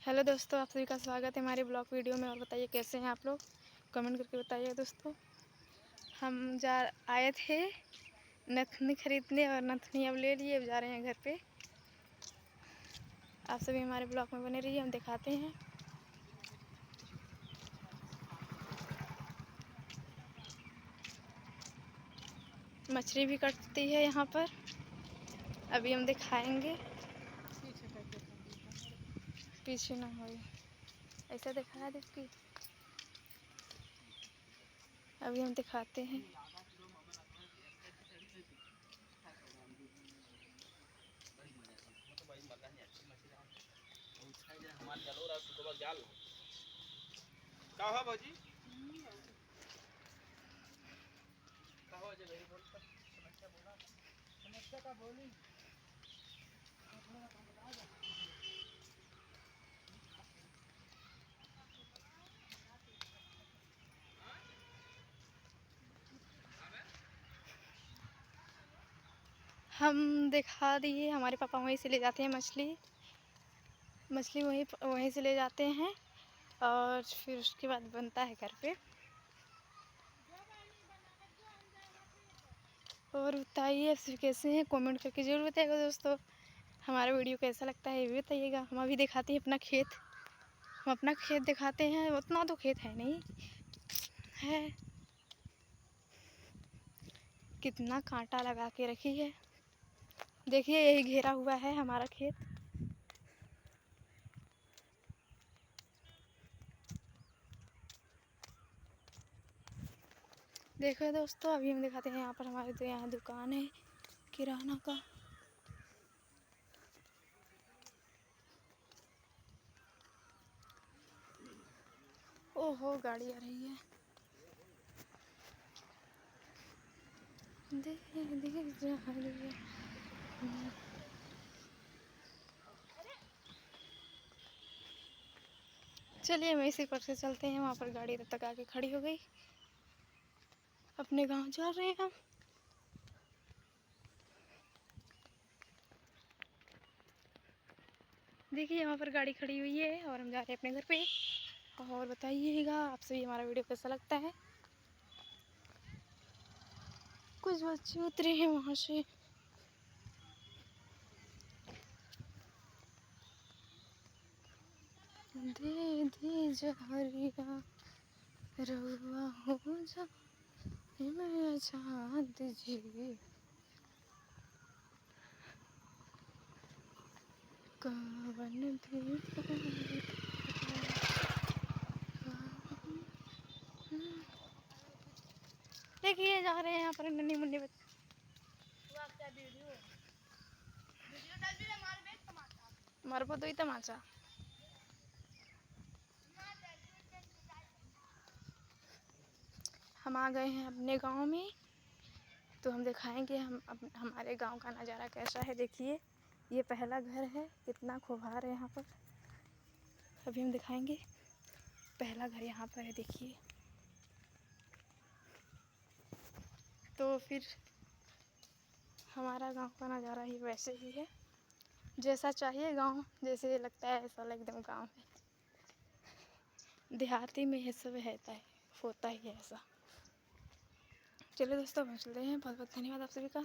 Hello दोस्तों, आप सभी का स्वागत है हमारे ब्लॉग वीडियो में। और बताइए कैसे हैं आप लोग, कमेंट करके बताइए दोस्तों। हम आए थे नथनी खरीदने और नथनी अब ले लिए, अब जा रहे हैं घर पे। आप सभी हमारे ब्लॉग में बने रहिए, हम दिखाते हैं। मछली भी कटती है यहाँ पर, अभी हम दिखाएंगे। पीछे ना हो, ऐसा दिखाया देखिए, अभी हम दिखाते हैं। हम दिखा दिए, हमारे पापा वहीं से ले जाते हैं मछली वहीं से ले जाते हैं और फिर उसके बाद बनता है घर पे। और बताइए आप कैसे हैं, कमेंट करके ज़रूर बताइएगा दोस्तों। हमारा वीडियो कैसा लगता है ये भी बताइएगा। हम अभी दिखाते हैं अपना खेत, हम अपना खेत दिखाते हैं। उतना तो खेत है नहीं है, कितना कांटा लगा के रखी है। देखिए यही घेरा हुआ है हमारा खेत। देखो दोस्तों, अभी हम दिखाते हैं यहाँ पर हमारे तो यहाँ दुकान है किराना का। ओहो, गाड़ी आ रही है। दे जा रही है। चलिए हम इसी पर से चलते हैं। वहाँ पर गाड़ी तब तक आके खड़ी हो गई। अपने गांव जा रहे हैं हम। देखिए वहाँ पर गाड़ी खड़ी हुई है और हम जा रहे हैं अपने घर पे। और बताइएगा आप सभी हमारा वीडियो कैसा लगता है। कुछ बच्चे उतरे हैं वहाँ से। दे जहरिया रउआ हो जा मैं चाँद जी कवन भी। देखिए जा रहे हैं यहाँ पर नन्ही मुन्नी बच्चे। मारबो तो ही तमाचा। हम आ गए हैं अपने गांव में, तो हम दिखाएंगे हमारे गांव का नज़ारा कैसा है। देखिए ये पहला घर है, कितना खुबार है यहाँ पर। अभी हम दिखाएंगे, पहला घर यहाँ पर है देखिए। तो फिर हमारा गांव का नज़ारा ही वैसे ही है, जैसा चाहिए गांव, जैसे लगता है ऐसा एकदम गांव है। देहाती में ये सब होता ही है ऐसा। चलिए दोस्तों, हम चलते हैं। बहुत बहुत धन्यवाद आप सभी का।